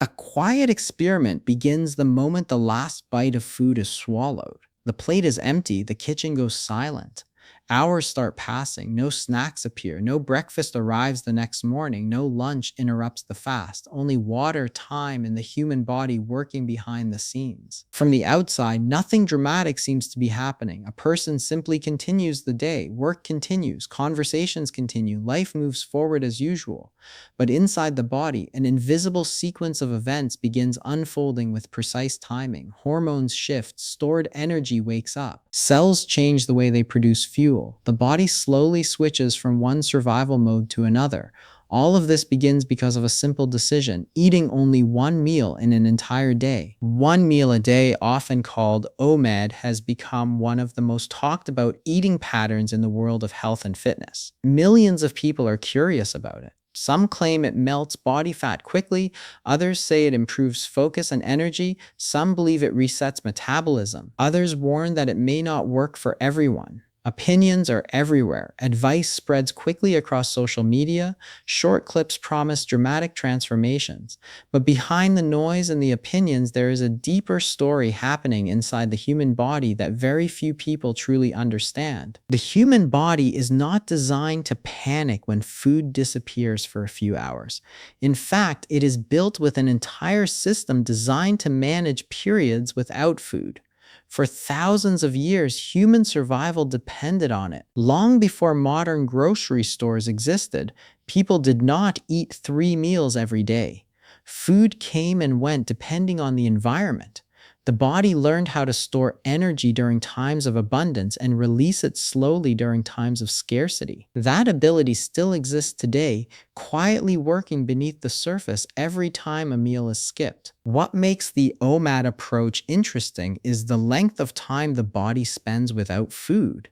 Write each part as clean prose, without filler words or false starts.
A quiet experiment begins the moment the last bite of food is swallowed. The plate is empty, the kitchen goes silent. Hours start passing, no snacks appear, no breakfast arrives the next morning, no lunch interrupts the fast, only water, time, and the human body working behind the scenes. From the outside, nothing dramatic seems to be happening. A person simply continues the day, work continues, conversations continue, life moves forward as usual. But inside the body, an invisible sequence of events begins unfolding with precise timing. Hormones shift, stored energy wakes up. Cells change the way they produce fuel. The body slowly switches from one survival mode to another. All of this begins because of a simple decision: eating only one meal in an entire day. One meal a day, often called OMAD, has become one of the most talked about eating patterns in the world of health and fitness. Millions of people are curious about it. Some claim it melts body fat quickly, others say it improves focus and energy, some believe it resets metabolism, others warn that it may not work for everyone. Opinions are everywhere. Advice spreads quickly across social media. Short clips promise dramatic transformations. But behind the noise and the opinions, there is a deeper story happening inside the human body that very few people truly understand. The human body is not designed to panic when food disappears for a few hours. In fact, it is built with an entire system designed to manage periods without food. For thousands of years, human survival depended on it. Long before modern grocery stores existed, people did not eat 3 meals every day. Food came and went depending on the environment. The body learned how to store energy during times of abundance and release it slowly during times of scarcity. That ability still exists today, quietly working beneath the surface every time a meal is skipped. What makes the OMAD approach interesting is the length of time the body spends without food.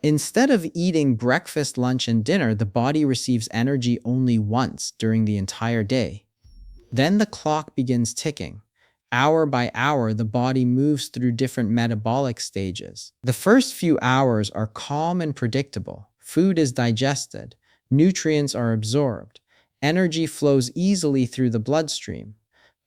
Instead of eating breakfast, lunch, and dinner, the body receives energy only once during the entire day. Then the clock begins ticking. Hour by hour, the body moves through different metabolic stages. The first few hours are calm and predictable. Food is digested, nutrients are absorbed, energy flows easily through the bloodstream.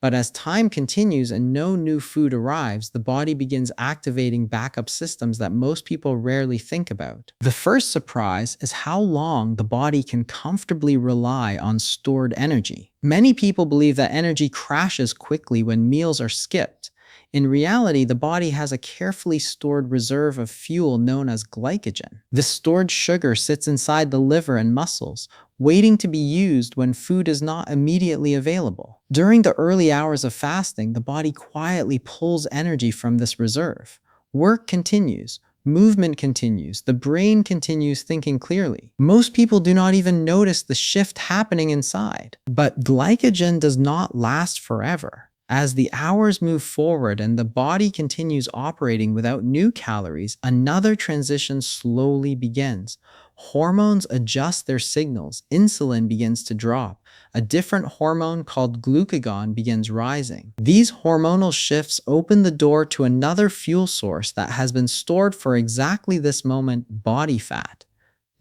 But as time continues and no new food arrives, the body begins activating backup systems that most people rarely think about. The first surprise is how long the body can comfortably rely on stored energy. Many people believe that energy crashes quickly when meals are skipped. In reality, the body has a carefully stored reserve of fuel known as glycogen. This stored sugar sits inside the liver and muscles, waiting to be used when food is not immediately available. During the early hours of fasting, the body quietly pulls energy from this reserve. Work continues. Movement continues. The brain continues thinking clearly. Most people do not even notice the shift happening inside. But glycogen does not last forever. As the hours move forward and the body continues operating without new calories, another transition slowly begins. Hormones adjust their signals. Insulin begins to drop. A different hormone called glucagon begins rising. These hormonal shifts open the door to another fuel source that has been stored for exactly this moment: body fat.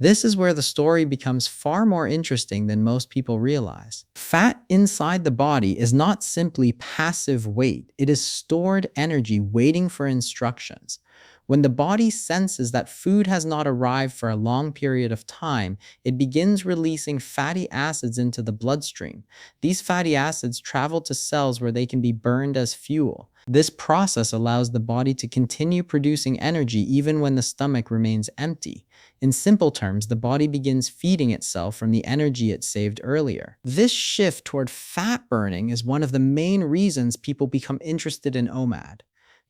This is where the story becomes far more interesting than most people realize. Fat inside the body is not simply passive weight, it is stored energy waiting for instructions. When the body senses that food has not arrived for a long period of time, it begins releasing fatty acids into the bloodstream. These fatty acids travel to cells where they can be burned as fuel. This process allows the body to continue producing energy even when the stomach remains empty. In simple terms, the body begins feeding itself from the energy it saved earlier. This shift toward fat burning is one of the main reasons people become interested in OMAD.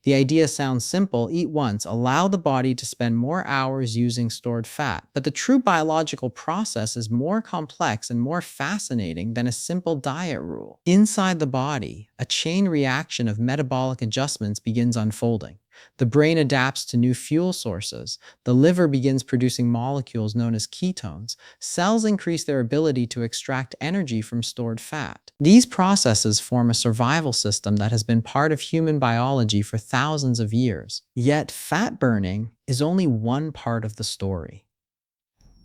The idea sounds simple: eat once, allow the body to spend more hours using stored fat. But the true biological process is more complex and more fascinating than a simple diet rule. Inside the body, a chain reaction of metabolic adjustments begins unfolding. The brain adapts to new fuel sources. The liver begins producing molecules known as ketones. Cells increase their ability to extract energy from stored fat. These processes form a survival system that has been part of human biology for thousands of years. Yet, fat burning is only one part of the story.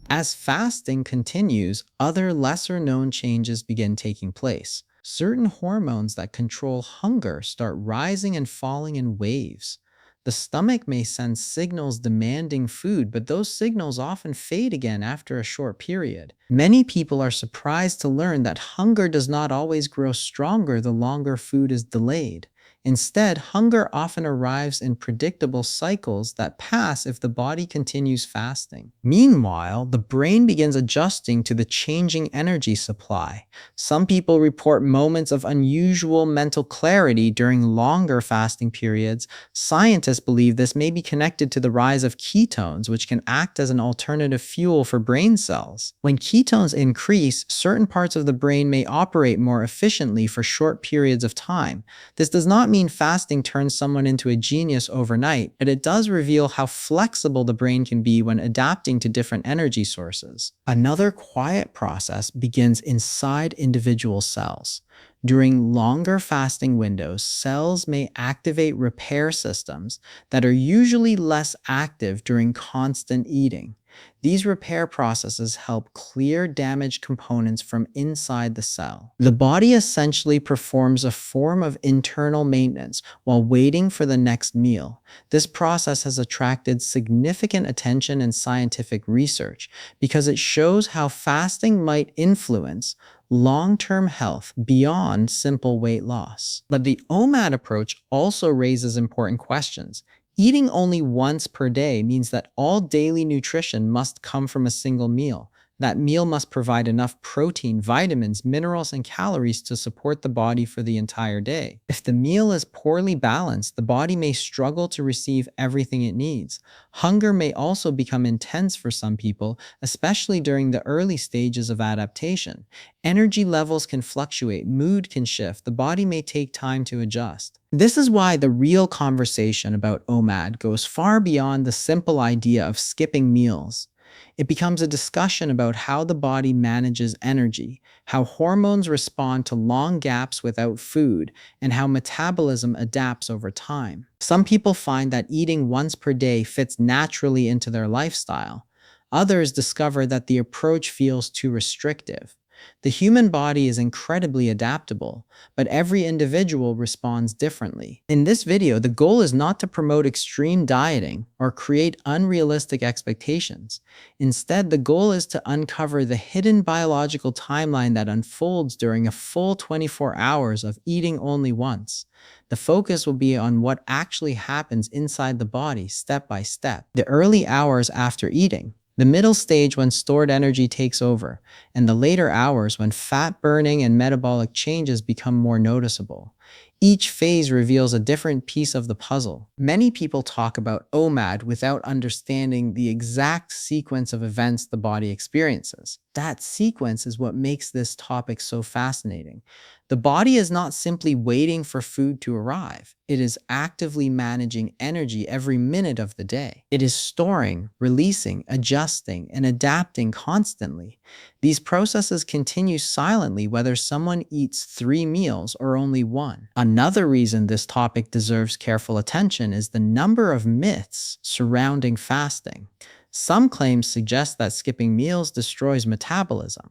As fasting continues, other lesser-known changes begin taking place. Certain hormones that control hunger start rising and falling in waves. The stomach may send signals demanding food, but those signals often fade again after a short period. Many people are surprised to learn that hunger does not always grow stronger the longer food is delayed. Instead, hunger often arrives in predictable cycles that pass if the body continues fasting. Meanwhile, the brain begins adjusting to the changing energy supply. Some people report moments of unusual mental clarity during longer fasting periods. Scientists believe this may be connected to the rise of ketones, which can act as an alternative fuel for brain cells. When ketones increase, certain parts of the brain may operate more efficiently for short periods of time. This does not mean fasting turns someone into a genius overnight, but it does reveal how flexible the brain can be when adapting to different energy sources. Another quiet process begins inside individual cells. During longer fasting windows, cells may activate repair systems that are usually less active during constant eating. These repair processes help clear damaged components from inside the cell. The body essentially performs a form of internal maintenance while waiting for the next meal. This process has attracted significant attention in scientific research because it shows how fasting might influence long-term health beyond simple weight loss. But the OMAD approach also raises important questions. Eating only once per day means that all daily nutrition must come from a single meal. That meal must provide enough protein, vitamins, minerals, and calories to support the body for the entire day. If the meal is poorly balanced, the body may struggle to receive everything it needs. Hunger may also become intense for some people, especially during the early stages of adaptation. Energy levels can fluctuate, mood can shift, the body may take time to adjust. This is why the real conversation about OMAD goes far beyond the simple idea of skipping meals. It becomes a discussion about how the body manages energy, how hormones respond to long gaps without food, and how metabolism adapts over time. Some people find that eating once per day fits naturally into their lifestyle. Others discover that the approach feels too restrictive. The human body is incredibly adaptable, but every individual responds differently. In this video, the goal is not to promote extreme dieting or create unrealistic expectations. Instead, the goal is to uncover the hidden biological timeline that unfolds during a full 24 hours of eating only once. The focus will be on what actually happens inside the body step by step. The early hours after eating, the middle stage when stored energy takes over, and the later hours when fat burning and metabolic changes become more noticeable. Each phase reveals a different piece of the puzzle. Many people talk about OMAD without understanding the exact sequence of events the body experiences. That sequence is what makes this topic so fascinating. The body is not simply waiting for food to arrive. It is actively managing energy every minute of the day. It is storing, releasing, adjusting, and adapting constantly. These processes continue silently whether someone eats 3 meals or only one. Another reason this topic deserves careful attention is the number of myths surrounding fasting. Some claims suggest that skipping meals destroys metabolism.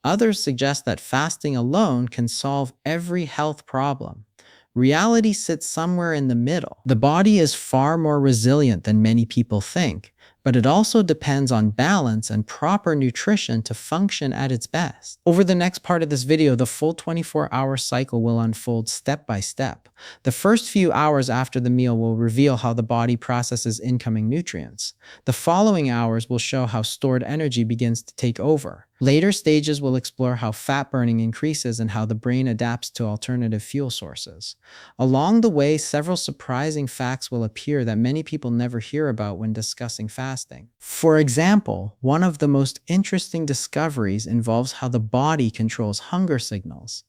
Others suggest that fasting alone can solve every health problem. Reality sits somewhere in the middle. The body is far more resilient than many people think, but it also depends on balance and proper nutrition to function at its best. Over the next part of this video, the full 24-hour cycle will unfold step by step. The first few hours after the meal will reveal how the body processes incoming nutrients. The following hours will show how stored energy begins to take over. Later stages will explore how fat burning increases and how the brain adapts to alternative fuel sources. Along the way, several surprising facts will appear that many people never hear about when discussing fasting. For example, one of the most interesting discoveries involves how the body controls hunger signals.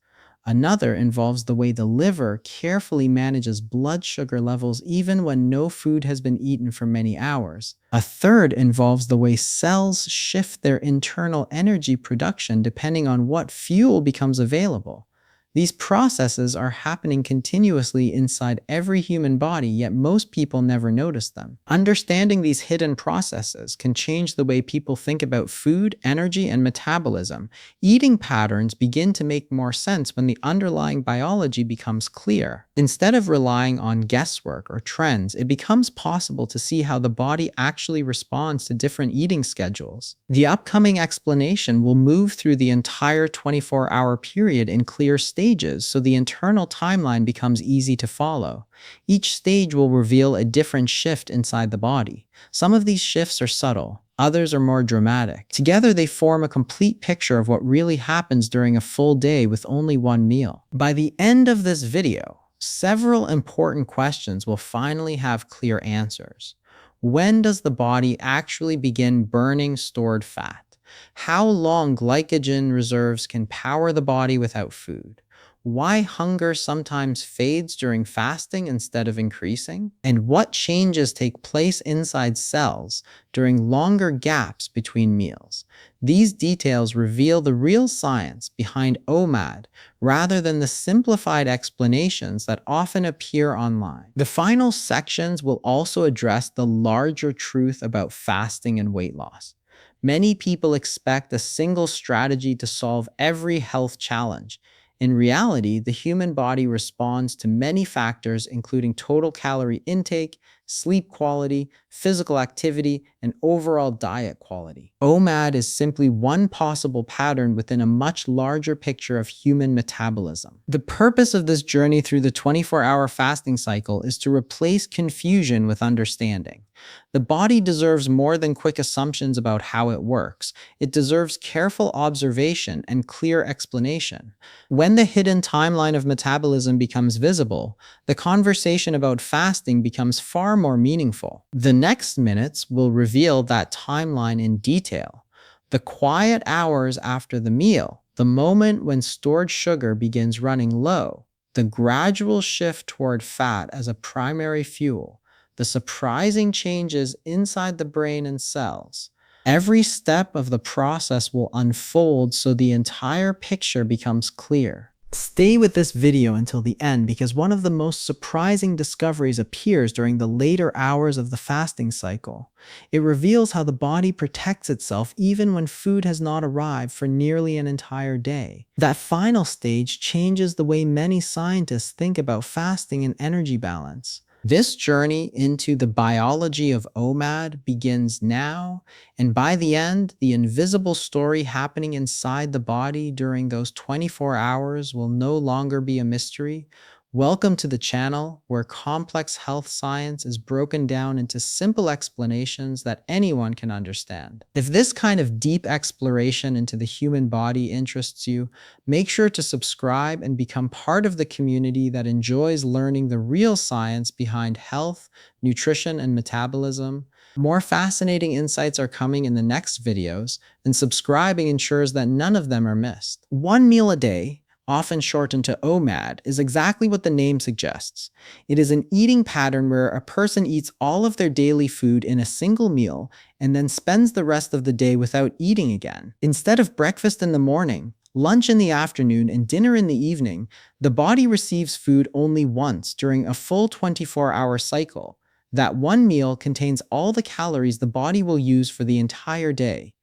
Another involves the way the liver carefully manages blood sugar levels even when no food has been eaten for many hours. A third involves the way cells shift their internal energy production depending on what fuel becomes available. These processes are happening continuously inside every human body, yet most people never notice them. Understanding these hidden processes can change the way people think about food, energy, and metabolism. Eating patterns begin to make more sense when the underlying biology becomes clear. Instead of relying on guesswork or trends, it becomes possible to see how the body actually responds to different eating schedules. The upcoming explanation will move through the entire 24-hour period in clear stages, so the internal timeline becomes easy to follow. Each stage will reveal a different shift inside the body. Some of these shifts are subtle, others are more dramatic. Together, they form a complete picture of what really happens during a full day with only one meal. By the end of this video, several important questions will finally have clear answers. When does the body actually begin burning stored fat? How long glycogen reserves can power the body without food? Why hunger sometimes fades during fasting instead of increasing? And what changes take place inside cells during longer gaps between meals? These details reveal the real science behind OMAD rather than the simplified explanations that often appear online. The final sections will also address the larger truth about fasting and weight loss. Many people expect a single strategy to solve every health challenge. In reality, the human body responds to many factors, including total calorie intake, sleep quality, physical activity, and overall diet quality. OMAD is simply one possible pattern within a much larger picture of human metabolism. The purpose of this journey through the 24-hour fasting cycle is to replace confusion with understanding. The body deserves more than quick assumptions about how it works. It deserves careful observation and clear explanation. When the hidden timeline of metabolism becomes visible, the conversation about fasting becomes far more meaningful. The next minutes will reveal that timeline in detail. The quiet hours after the meal, the moment when stored sugar begins running low, the gradual shift toward fat as a primary fuel, the surprising changes inside the brain and cells. Every step of the process will unfold so the entire picture becomes clear. Stay with this video until the end because one of the most surprising discoveries appears during the later hours of the fasting cycle. It reveals how the body protects itself even when food has not arrived for nearly an entire day. That final stage changes the way many scientists think about fasting and energy balance. This journey into the biology of OMAD begins now, and by the end, the invisible story happening inside the body during those 24 hours will no longer be a mystery. Welcome to the channel where complex health science is broken down into simple explanations that anyone can understand. If this kind of deep exploration into the human body interests you, make sure to subscribe and become part of the community that enjoys learning the real science behind health, nutrition, and metabolism. More fascinating insights are coming in the next videos, and subscribing ensures that none of them are missed. One meal a day, often shortened to OMAD, is exactly what the name suggests. It is an eating pattern where a person eats all of their daily food in a single meal and then spends the rest of the day without eating again. Instead of breakfast in the morning, lunch in the afternoon, and dinner in the evening, the body receives food only once during a full 24-hour cycle. That one meal contains all the calories the body will use for the entire day.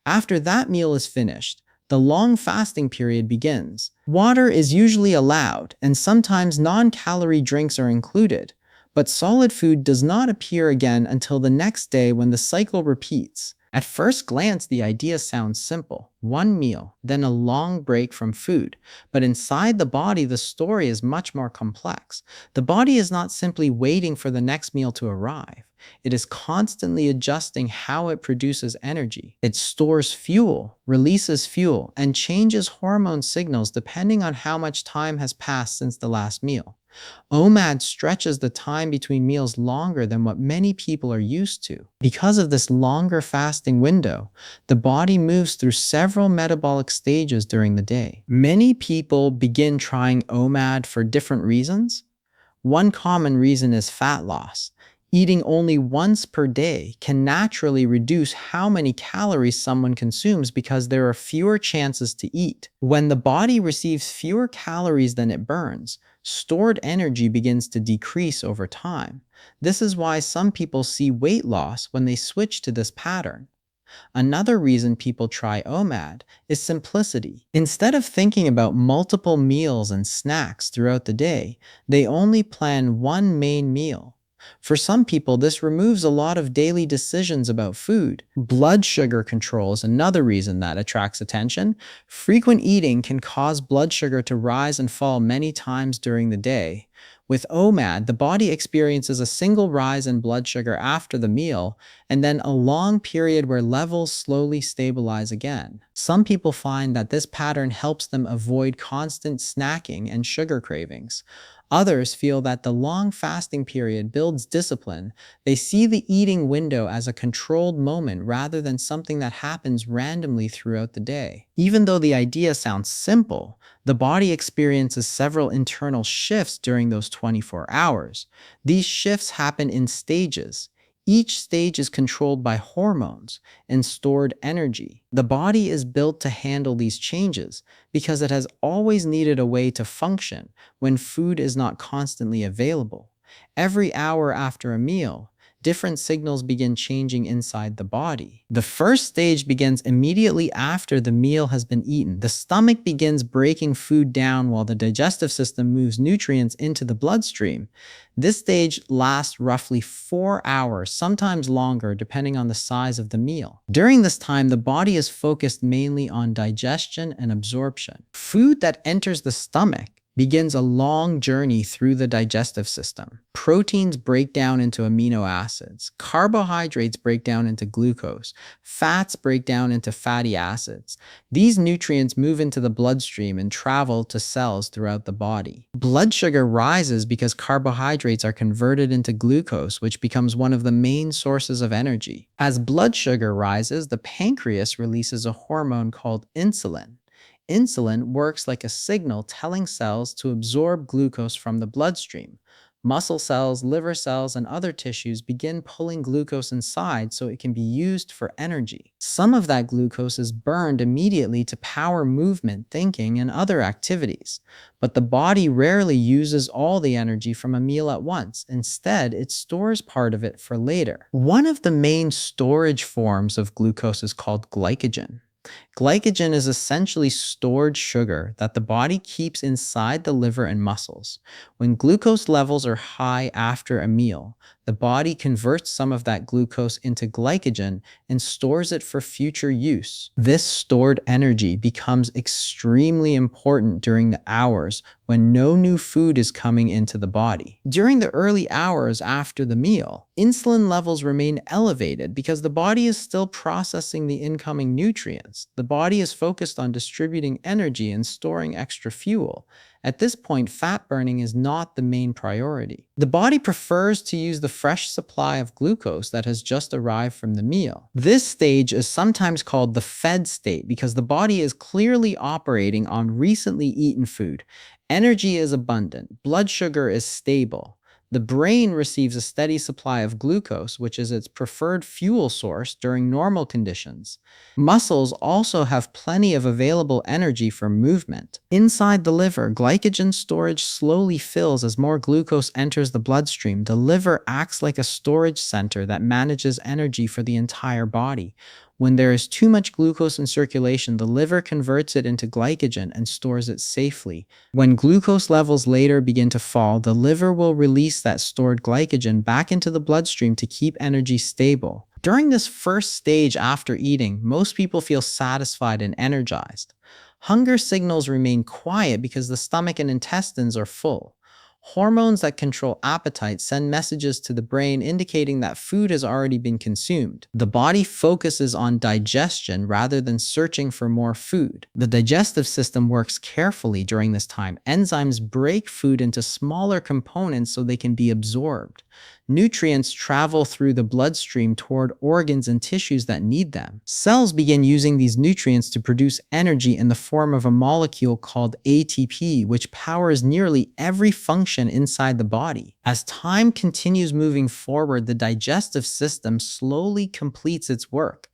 After that meal is finished, the long fasting period begins. Water is usually allowed, and sometimes non-calorie drinks are included, but solid food does not appear again until the next day when the cycle repeats. At first glance, the idea sounds simple. One meal, then a long break from food. But inside the body, the story is much more complex. The body is not simply waiting for the next meal to arrive. It is constantly adjusting how it produces energy. It stores fuel, releases fuel, and changes hormone signals depending on how much time has passed since the last meal. OMAD stretches the time between meals longer than what many people are used to. Because of this longer fasting window, the body moves through several metabolic stages during the day. Many people begin trying OMAD for different reasons. One common reason is fat loss. Eating only once per day can naturally reduce how many calories someone consumes because there are fewer chances to eat. When the body receives fewer calories than it burns, stored energy begins to decrease over time. This is why some people see weight loss when they switch to this pattern. Another reason people try OMAD is simplicity. Instead of thinking about multiple meals and snacks throughout the day, they only plan one main meal. For some people, this removes a lot of daily decisions about food. Blood sugar control is another reason that attracts attention. Frequent eating can cause blood sugar to rise and fall many times during the day. With OMAD, the body experiences a single rise in blood sugar after the meal, and then a long period where levels slowly stabilize again. Some people find that this pattern helps them avoid constant snacking and sugar cravings. Others feel that the long fasting period builds discipline. They see the eating window as a controlled moment rather than something that happens randomly throughout the day. Even though the idea sounds simple, the body experiences several internal shifts during those 24 hours. These shifts happen in stages. Each stage is controlled by hormones and stored energy. The body is built to handle these changes because it has always needed a way to function when food is not constantly available. Every hour after a meal, different signals begin changing inside the body. The first stage begins immediately after the meal has been eaten. The stomach begins breaking food down while the digestive system moves nutrients into the bloodstream. This stage lasts roughly 4 hours, sometimes longer, depending on the size of the meal. During this time, the body is focused mainly on digestion and absorption. Food that enters the stomach begins a long journey through the digestive system. Proteins break down into amino acids, carbohydrates break down into glucose, fats break down into fatty acids. These nutrients move into the bloodstream and travel to cells throughout the body. Blood sugar rises because carbohydrates are converted into glucose, which becomes one of the main sources of energy. As blood sugar rises, the pancreas releases a hormone called insulin. Insulin works like a signal telling cells to absorb glucose from the bloodstream. Muscle cells, liver cells, and other tissues begin pulling glucose inside so it can be used for energy. Some of that glucose is burned immediately to power movement, thinking, and other activities. But the body rarely uses all the energy from a meal at once. Instead, it stores part of it for later. One of the main storage forms of glucose is called glycogen. Glycogen is essentially stored sugar that the body keeps inside the liver and muscles. When glucose levels are high after a meal, the body converts some of that glucose into glycogen and stores it for future use. This stored energy becomes extremely important during the hours when no new food is coming into the body. During the early hours after the meal, insulin levels remain elevated because the body is still processing the incoming nutrients. The body is focused on distributing energy and storing extra fuel. At this point, fat burning is not the main priority. The body prefers to use the fresh supply of glucose that has just arrived from the meal. This stage is sometimes called the fed state because the body is clearly operating on recently eaten food. Energy is abundant, blood sugar is stable. The brain receives a steady supply of glucose, which is its preferred fuel source during normal conditions. Muscles also have plenty of available energy for movement. Inside the liver, glycogen storage slowly fills as more glucose enters the bloodstream. The liver acts like a storage center that manages energy for the entire body. When there is too much glucose in circulation, the liver converts it into glycogen and stores it safely. When glucose levels later begin to fall, the liver will release that stored glycogen back into the bloodstream to keep energy stable. During this first stage after eating, most people feel satisfied and energized. Hunger signals remain quiet because the stomach and intestines are full. Hormones that control appetite send messages to the brain indicating that food has already been consumed. The body focuses on digestion rather than searching for more food. The digestive system works carefully during this time. Enzymes break food into smaller components so they can be absorbed. Nutrients travel through the bloodstream toward organs and tissues that need them. Cells begin using these nutrients to produce energy in the form of a molecule called ATP, which powers nearly every function inside the body. As time continues moving forward, the digestive system slowly completes its work.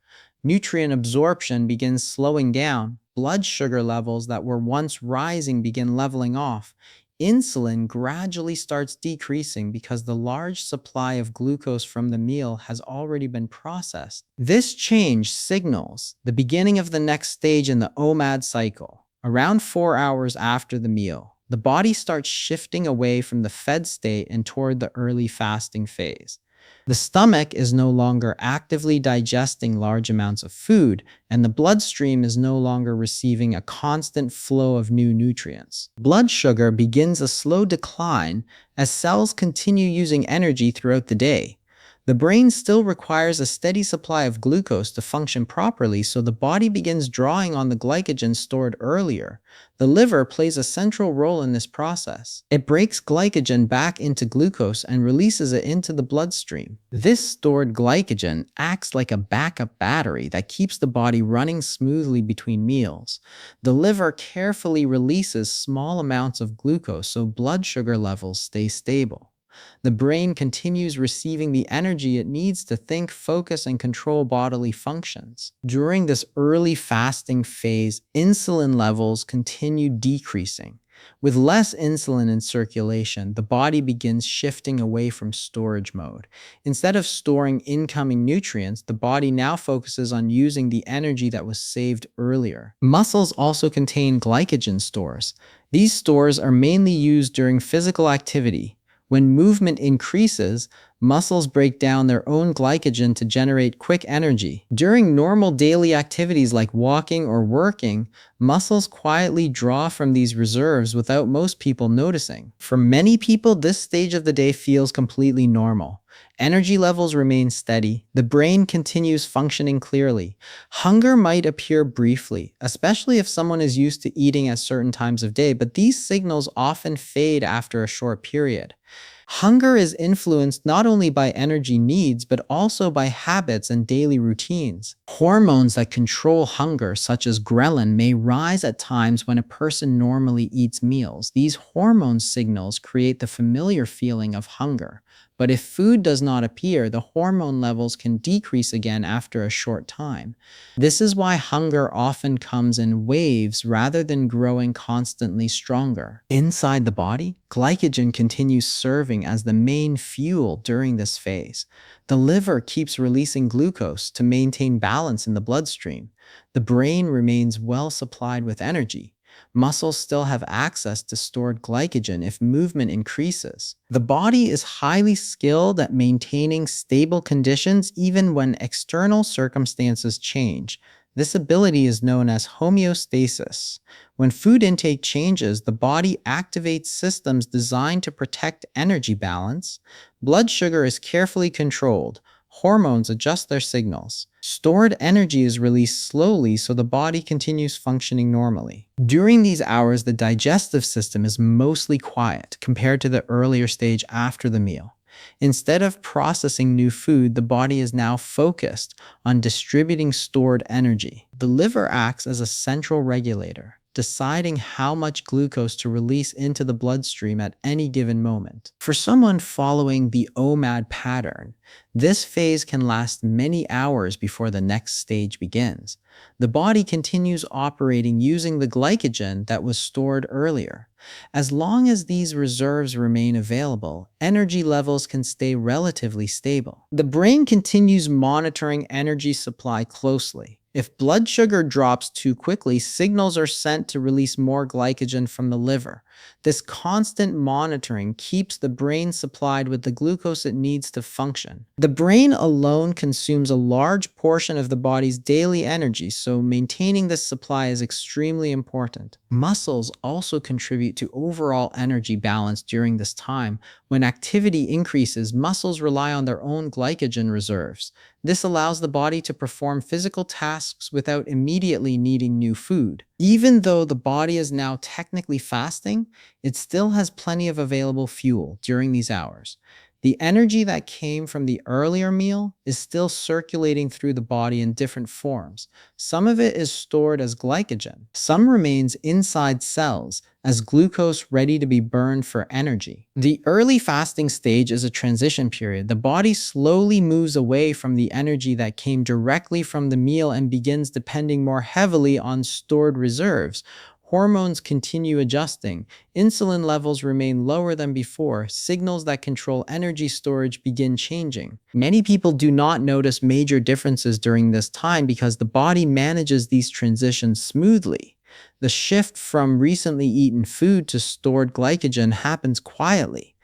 Nutrient absorption begins slowing down. Blood sugar levels that were once rising begin leveling off. Insulin gradually starts decreasing because the large supply of glucose from the meal has already been processed. This change signals the beginning of the next stage in the OMAD cycle. Around 4 hours after the meal, the body starts shifting away from the fed state and toward the early fasting phase. The stomach is no longer actively digesting large amounts of food, and the bloodstream is no longer receiving a constant flow of new nutrients. Blood sugar begins a slow decline as cells continue using energy throughout the day. The brain still requires a steady supply of glucose to function properly, so the body begins drawing on the glycogen stored earlier. The liver plays a central role in this process. It breaks glycogen back into glucose and releases it into the bloodstream. This stored glycogen acts like a backup battery that keeps the body running smoothly between meals. The liver carefully releases small amounts of glucose so blood sugar levels stay stable. The brain continues receiving the energy it needs to think, focus, and control bodily functions. During this early fasting phase, insulin levels continue decreasing. With less insulin in circulation, the body begins shifting away from storage mode. Instead of storing incoming nutrients, the body now focuses on using the energy that was saved earlier. Muscles also contain glycogen stores. These stores are mainly used during physical activity. When movement increases, muscles break down their own glycogen to generate quick energy. During normal daily activities like walking or working, muscles quietly draw from these reserves without most people noticing. For many people, this stage of the day feels completely normal. Energy levels remain steady. The brain continues functioning clearly. Hunger might appear briefly, especially if someone is used to eating at certain times of day, but these signals often fade after a short period. Hunger is influenced not only by energy needs, but also by habits and daily routines. Hormones that control hunger, such as ghrelin, may rise at times when a person normally eats meals. These hormone signals create the familiar feeling of hunger. But if food does not appear, the hormone levels can decrease again after a short time. This is why hunger often comes in waves rather than growing constantly stronger. Inside the body, glycogen continues serving as the main fuel during this phase. The liver keeps releasing glucose to maintain balance in the bloodstream. The brain remains well supplied with energy. Muscles still have access to stored glycogen if movement increases. The body is highly skilled at maintaining stable conditions even when external circumstances change. This ability is known as homeostasis. When food intake changes, the body activates systems designed to protect energy balance. Blood sugar is carefully controlled. Hormones adjust their signals. Stored energy is released slowly so the body continues functioning normally. During these hours, the digestive system is mostly quiet compared to the earlier stage after the meal. Instead of processing new food, the body is now focused on distributing stored energy. The liver acts as a central regulator, deciding how much glucose to release into the bloodstream at any given moment. For someone following the OMAD pattern, this phase can last many hours before the next stage begins. The body continues operating using the glycogen that was stored earlier. As long as these reserves remain available, energy levels can stay relatively stable. The brain continues monitoring energy supply closely. If blood sugar drops too quickly, signals are sent to release more glycogen from the liver. This constant monitoring keeps the brain supplied with the glucose it needs to function. The brain alone consumes a large portion of the body's daily energy, so maintaining this supply is extremely important. Muscles also contribute to overall energy balance during this time. When activity increases, muscles rely on their own glycogen reserves. This allows the body to perform physical tasks without immediately needing new food. Even though the body is now technically fasting, it still has plenty of available fuel during these hours. The energy that came from the earlier meal is still circulating through the body in different forms. Some of it is stored as glycogen. Some remains inside cells as glucose ready to be burned for energy. The early fasting stage is a transition period. The body slowly moves away from the energy that came directly from the meal and begins depending more heavily on stored reserves. Hormones continue adjusting. Insulin levels remain lower than before. Signals that control energy storage begin changing. Many people do not notice major differences during this time because the body manages these transitions smoothly. The shift from recently eaten food to stored glycogen happens quietly.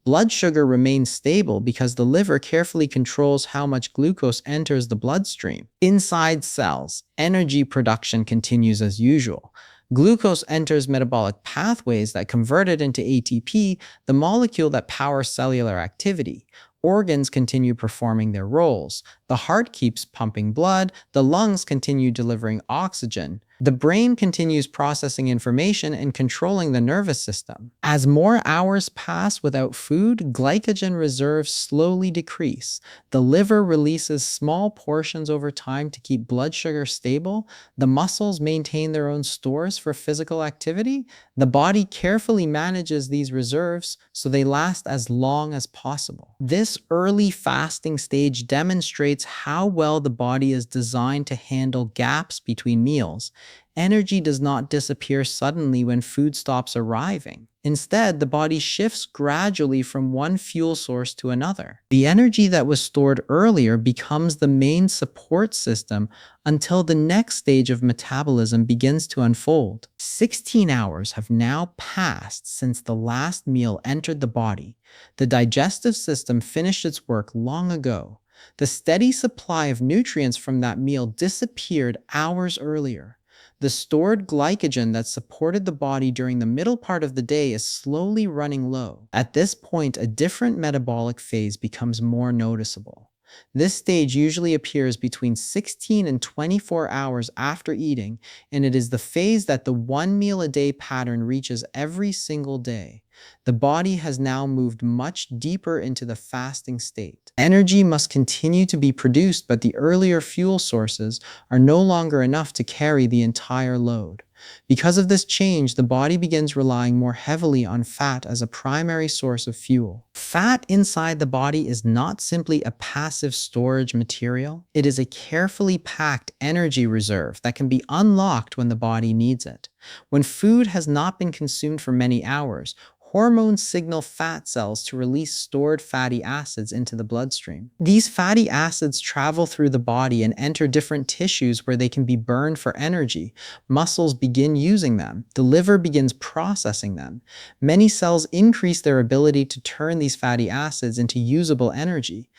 Blood sugar remains stable because the liver carefully controls how much glucose enters the bloodstream. Inside cells, energy production continues as usual. Glucose enters metabolic pathways that convert it into ATP, the molecule that powers cellular activity. Organs continue performing their roles. The heart keeps pumping blood, the lungs continue delivering oxygen. The brain continues processing information and controlling the nervous system. As more hours pass without food, glycogen reserves slowly decrease. The liver releases small portions over time to keep blood sugar stable. The muscles maintain their own stores for physical activity. The body carefully manages these reserves so they last as long as possible. This early fasting stage demonstrates how well the body is designed to handle gaps between meals. Energy does not disappear suddenly when food stops arriving. Instead, the body shifts gradually from one fuel source to another. The energy that was stored earlier becomes the main support system until the next stage of metabolism begins to unfold. 16 hours have now passed since the last meal entered the body. The digestive system finished its work long ago. The steady supply of nutrients from that meal disappeared hours earlier. The stored glycogen that supported the body during the middle part of the day is slowly running low. At this point, a different metabolic phase becomes more noticeable. This stage usually appears between 16 and 24 hours after eating, and it is the phase that the one meal a day pattern reaches every single day. The body has now moved much deeper into the fasting state. Energy must continue to be produced, but the earlier fuel sources are no longer enough to carry the entire load. Because of this change, the body begins relying more heavily on fat as a primary source of fuel. Fat inside the body is not simply a passive storage material. It is a carefully packed energy reserve that can be unlocked when the body needs it. When food has not been consumed for many hours, hormones signal fat cells to release stored fatty acids into the bloodstream. These fatty acids travel through the body and enter different tissues where they can be burned for energy. Muscles begin using them. The liver begins processing them. Many cells increase their ability to turn these fatty acids into usable energy.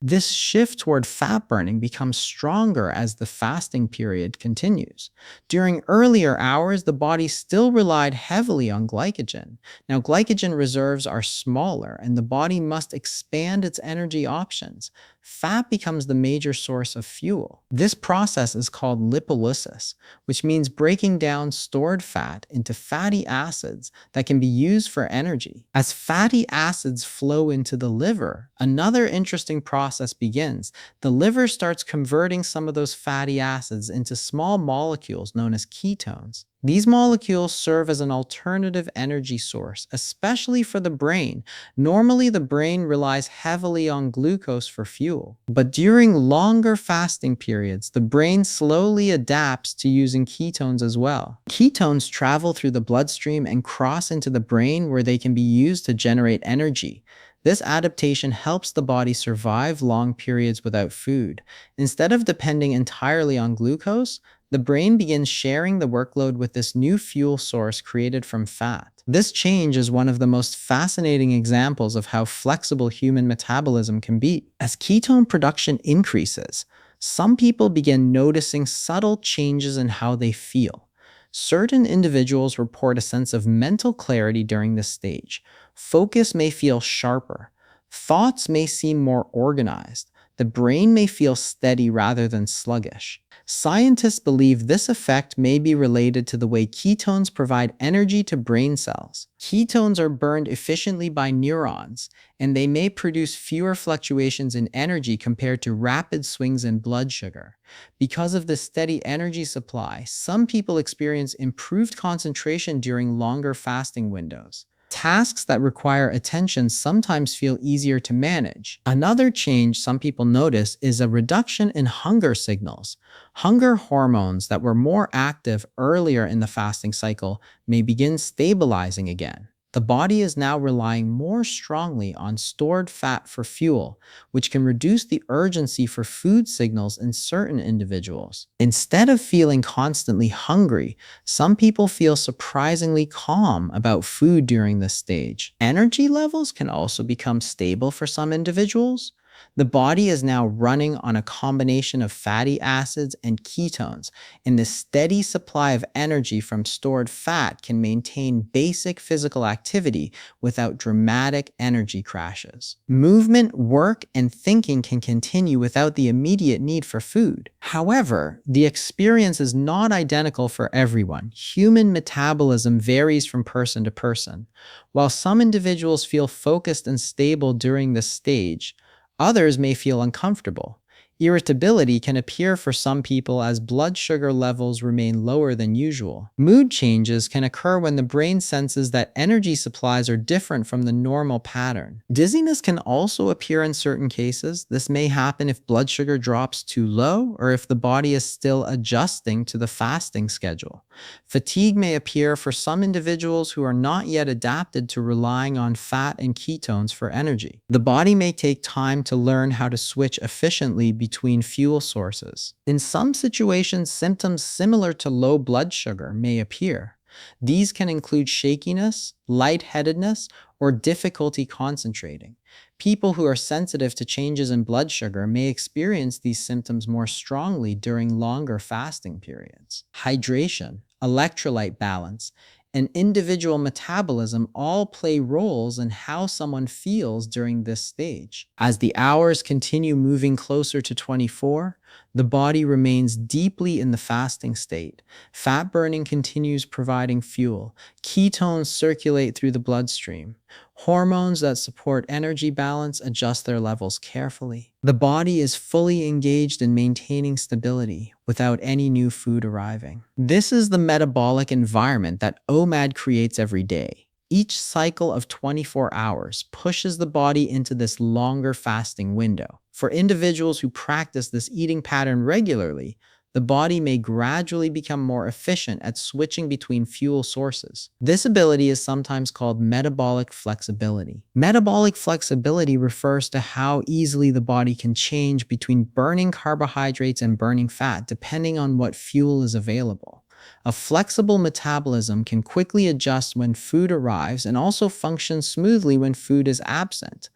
This shift toward fat burning becomes stronger as the fasting period continues. During earlier hours, the body still relied heavily on glycogen. Now, glycogen reserves are smaller, and the body must expand its energy options. Fat becomes the major source of fuel. This process is called lipolysis, which means breaking down stored fat into fatty acids that can be used for energy. As fatty acids flow into the liver, another interesting process begins. The liver starts converting some of those fatty acids into small molecules known as ketones. These molecules serve as an alternative energy source, especially for the brain. Normally, the brain relies heavily on glucose for fuel, but during longer fasting periods, the brain slowly adapts to using ketones as well. Ketones travel through the bloodstream and cross into the brain where they can be used to generate energy. This adaptation helps the body survive long periods without food. Instead of depending entirely on glucose, the brain begins sharing the workload with this new fuel source created from fat. This change is one of the most fascinating examples of how flexible human metabolism can be. As ketone production increases, some people begin noticing subtle changes in how they feel. Certain individuals report a sense of mental clarity during this stage. Focus may feel sharper. Thoughts may seem more organized. The brain may feel steady rather than sluggish. Scientists believe this effect may be related to the way ketones provide energy to brain cells. Ketones are burned efficiently by neurons, and they may produce fewer fluctuations in energy compared to rapid swings in blood sugar. Because of the steady energy supply, some people experience improved concentration during longer fasting windows. Tasks that require attention sometimes feel easier to manage. Another change some people notice is a reduction in hunger signals. Hunger hormones that were more active earlier in the fasting cycle may begin stabilizing again. The body is now relying more strongly on stored fat for fuel, which can reduce the urgency for food signals in certain individuals. Instead of feeling constantly hungry, some people feel surprisingly calm about food during this stage. Energy levels can also become stable for some individuals. The body is now running on a combination of fatty acids and ketones, and the steady supply of energy from stored fat can maintain basic physical activity without dramatic energy crashes. Movement, work, and thinking can continue without the immediate need for food. However, the experience is not identical for everyone. Human metabolism varies from person to person. While some individuals feel focused and stable during this stage, others may feel uncomfortable. Irritability can appear for some people as blood sugar levels remain lower than usual. Mood changes can occur when the brain senses that energy supplies are different from the normal pattern. Dizziness can also appear in certain cases. This may happen if blood sugar drops too low or if the body is still adjusting to the fasting schedule. Fatigue may appear for some individuals who are not yet adapted to relying on fat and ketones for energy. The body may take time to learn how to switch efficiently between fuel sources. In some situations, symptoms similar to low blood sugar may appear. These can include shakiness, lightheadedness, or difficulty concentrating. People who are sensitive to changes in blood sugar may experience these symptoms more strongly during longer fasting periods. Hydration, electrolyte balance, and individual metabolism all play roles in how someone feels during this stage. As the hours continue moving closer to 24, the body remains deeply in the fasting state. Fat burning continues providing fuel. Ketones circulate through the bloodstream. Hormones that support energy balance adjust their levels carefully. The body is fully engaged in maintaining stability without any new food arriving. This is the metabolic environment that OMAD creates every day. Each cycle of 24 hours pushes the body into this longer fasting window. For individuals who practice this eating pattern regularly, the body may gradually become more efficient at switching between fuel sources. This ability is sometimes called metabolic flexibility. Metabolic flexibility refers to how easily the body can change between burning carbohydrates and burning fat depending on what fuel is available. A flexible metabolism can quickly adjust when food arrives and also function smoothly when food is absent.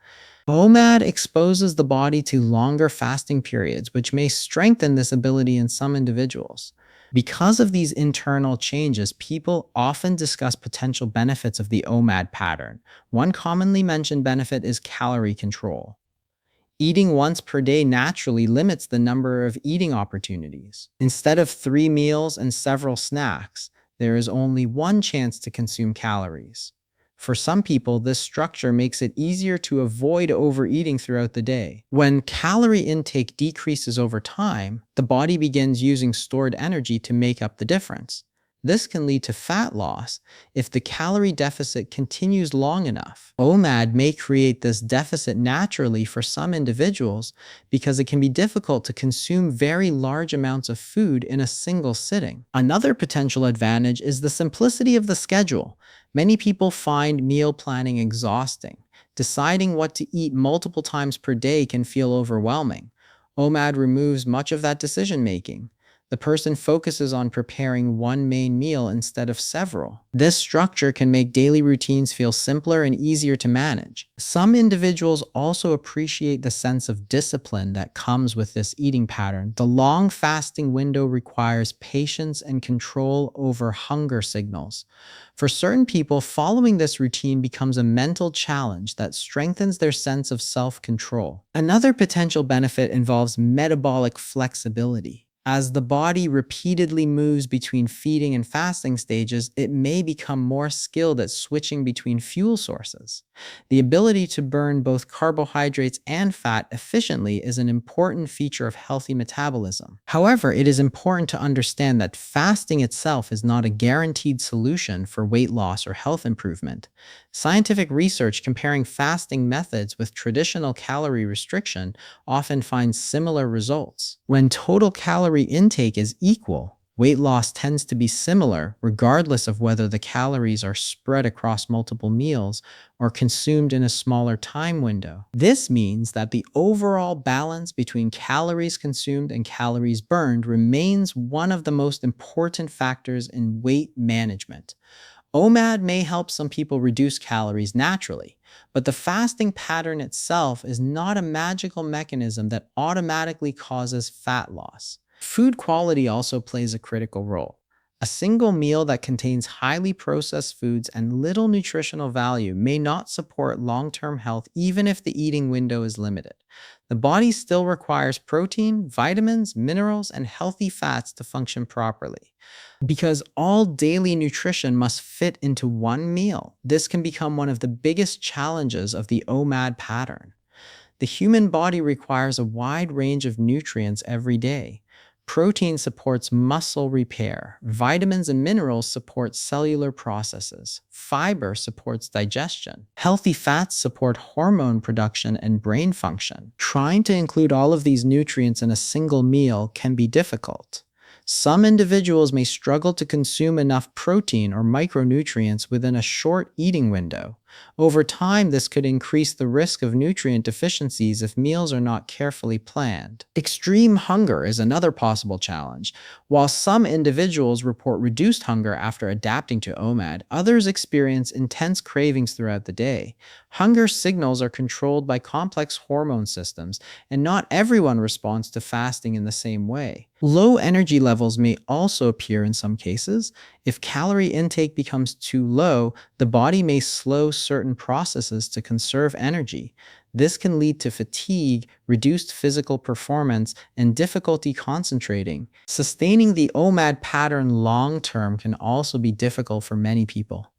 OMAD exposes the body to longer fasting periods, which may strengthen this ability in some individuals. Because of these internal changes, people often discuss potential benefits of the OMAD pattern. One commonly mentioned benefit is calorie control. Eating once per day naturally limits the number of eating opportunities. Instead of 3 meals and several snacks, there is only one chance to consume calories. For some people, this structure makes it easier to avoid overeating throughout the day. When calorie intake decreases over time, the body begins using stored energy to make up the difference. This can lead to fat loss if the calorie deficit continues long enough. OMAD may create this deficit naturally for some individuals because it can be difficult to consume very large amounts of food in a single sitting. Another potential advantage is the simplicity of the schedule. Many people find meal planning exhausting. Deciding what to eat multiple times per day can feel overwhelming. OMAD removes much of that decision making. The person focuses on preparing one main meal instead of several. This structure can make daily routines feel simpler and easier to manage. Some individuals also appreciate the sense of discipline that comes with this eating pattern. The long fasting window requires patience and control over hunger signals. For certain people, following this routine becomes a mental challenge that strengthens their sense of self-control. Another potential benefit involves metabolic flexibility. As the body repeatedly moves between feeding and fasting stages, it may become more skilled at switching between fuel sources. The ability to burn both carbohydrates and fat efficiently is an important feature of healthy metabolism. However, it is important to understand that fasting itself is not a guaranteed solution for weight loss or health improvement. Scientific research comparing fasting methods with traditional calorie restriction often finds similar results. When total calorie intake is equal, weight loss tends to be similar regardless of whether the calories are spread across multiple meals or consumed in a smaller time window. This means that the overall balance between calories consumed and calories burned remains one of the most important factors in weight management. OMAD may help some people reduce calories naturally, but the fasting pattern itself is not a magical mechanism that automatically causes fat loss. Food quality also plays a critical role. A single meal that contains highly processed foods and little nutritional value may not support long-term health even if the eating window is limited. The body still requires protein, vitamins, minerals, and healthy fats to function properly. Because all daily nutrition must fit into one meal, this can become one of the biggest challenges of the OMAD pattern. The human body requires a wide range of nutrients every day. Protein supports muscle repair. Vitamins and minerals support cellular processes. Fiber supports digestion. Healthy fats support hormone production and brain function. Trying to include all of these nutrients in a single meal can be difficult. Some individuals may struggle to consume enough protein or micronutrients within a short eating window. Over time, this could increase the risk of nutrient deficiencies if meals are not carefully planned. Extreme hunger is another possible challenge. While some individuals report reduced hunger after adapting to OMAD, others experience intense cravings throughout the day. Hunger signals are controlled by complex hormone systems, and not everyone responds to fasting in the same way. Low energy levels may also appear in some cases. If calorie intake becomes too low, the body may slow certain processes to conserve energy. This can lead to fatigue, reduced physical performance, and difficulty concentrating. Sustaining the OMAD pattern long term can also be difficult for many people.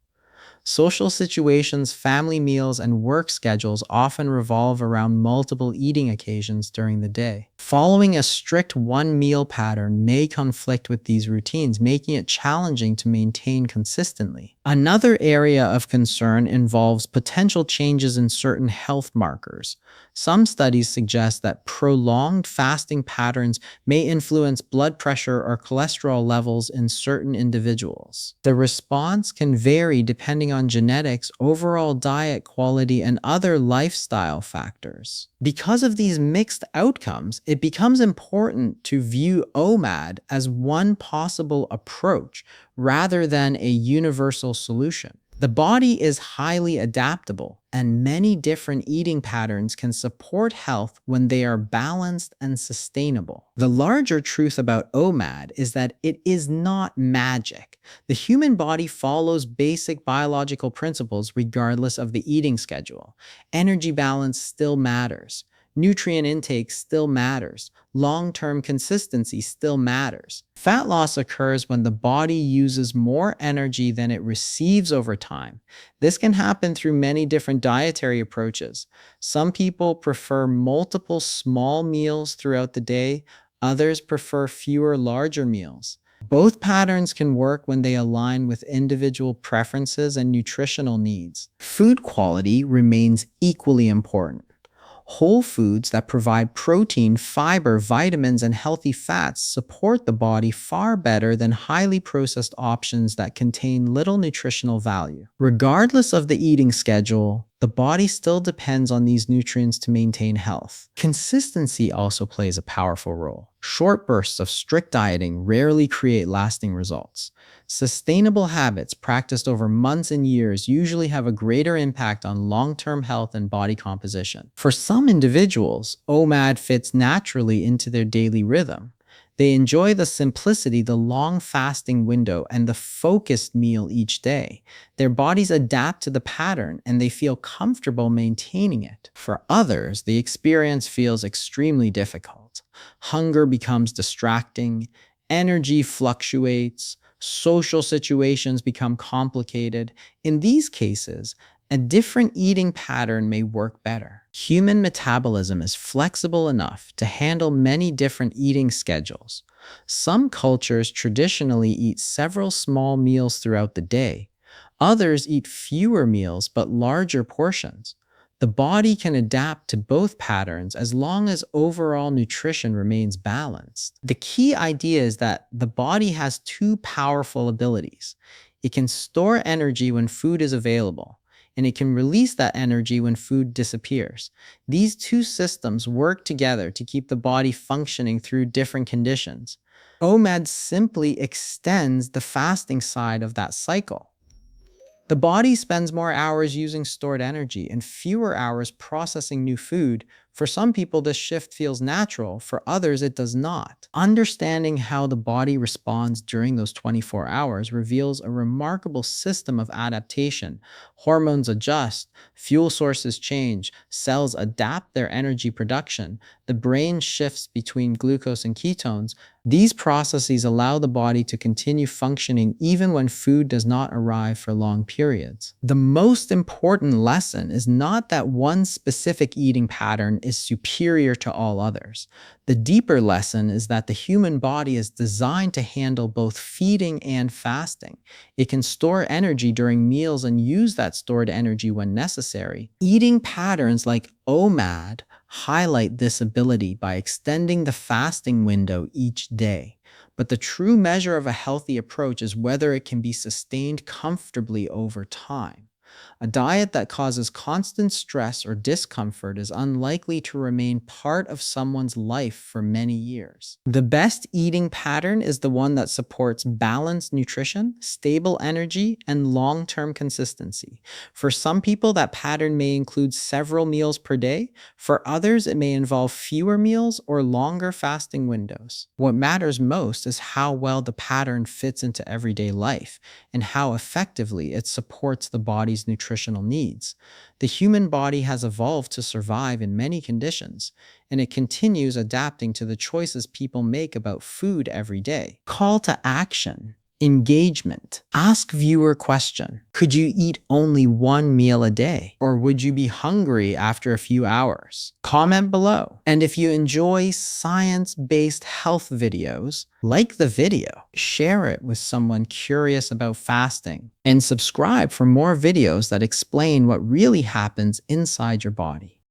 Social situations, family meals, and work schedules often revolve around multiple eating occasions during the day. Following a strict one meal pattern may conflict with these routines, making it challenging to maintain consistently. Another area of concern involves potential changes in certain health markers. Some studies suggest that prolonged fasting patterns may influence blood pressure or cholesterol levels in certain individuals. The response can vary depending on genetics, overall diet quality, and other lifestyle factors. Because of these mixed outcomes, it becomes important to view OMAD as one possible approach rather than a universal solution. The body is highly adaptable, and many different eating patterns can support health when they are balanced and sustainable. The larger truth about OMAD is that it is not magic. The human body follows basic biological principles regardless of the eating schedule. Energy balance still matters. Nutrient intake still matters. Long-term consistency still matters. Fat loss occurs when the body uses more energy than it receives over time. This can happen through many different dietary approaches. Some people prefer multiple small meals throughout the day. Others prefer fewer larger meals. Both patterns can work when they align with individual preferences and nutritional needs. Food quality remains equally important. Whole foods that provide protein, fiber, vitamins, and healthy fats support the body far better than highly processed options that contain little nutritional value. Regardless of the eating schedule, the body still depends on these nutrients to maintain health. Consistency also plays a powerful role. Short bursts of strict dieting rarely create lasting results. Sustainable habits practiced over months and years usually have a greater impact on long-term health and body composition. For some individuals, OMAD fits naturally into their daily rhythm. They enjoy the simplicity, the long fasting window, and the focused meal each day. Their bodies adapt to the pattern and they feel comfortable maintaining it. For others, the experience feels extremely difficult. Hunger becomes distracting, energy fluctuates, social situations become complicated. In these cases, a different eating pattern may work better. Human metabolism is flexible enough to handle many different eating schedules. Some cultures traditionally eat several small meals throughout the day. Others eat fewer meals but larger portions. The body can adapt to both patterns as long as overall nutrition remains balanced. The key idea is that the body has two powerful abilities. It can store energy when food is available, and it can release that energy when food disappears. These two systems work together to keep the body functioning through different conditions. OMAD simply extends the fasting side of that cycle. The body spends more hours using stored energy and fewer hours processing new food. For some people, this shift feels natural. For others, it does not. Understanding how the body responds during those 24 hours reveals a remarkable system of adaptation. Hormones adjust, fuel sources change, cells adapt their energy production, the brain shifts between glucose and ketones. These processes allow the body to continue functioning even when food does not arrive for long periods. The most important lesson is not that one specific eating pattern is superior to all others. The deeper lesson is that the human body is designed to handle both feeding and fasting. It can store energy during meals and use that stored energy when necessary. Eating patterns like OMAD highlight this ability by extending the fasting window each day. But the true measure of a healthy approach is whether it can be sustained comfortably over time. A diet that causes constant stress or discomfort is unlikely to remain part of someone's life for many years. The best eating pattern is the one that supports balanced nutrition, stable energy, and long-term consistency. For some people, that pattern may include several meals per day. For others, it may involve fewer meals or longer fasting windows. What matters most is how well the pattern fits into everyday life and how effectively it supports the body's nutritional needs. The human body has evolved to survive in many conditions, and it continues adapting to the choices people make about food every day. Call to action. Engagement. Ask viewer question. Could you eat only one meal a day? Or would you be hungry after a few hours? Comment below. And if you enjoy science-based health videos, like the video, share it with someone curious about fasting, and subscribe for more videos that explain what really happens inside your body.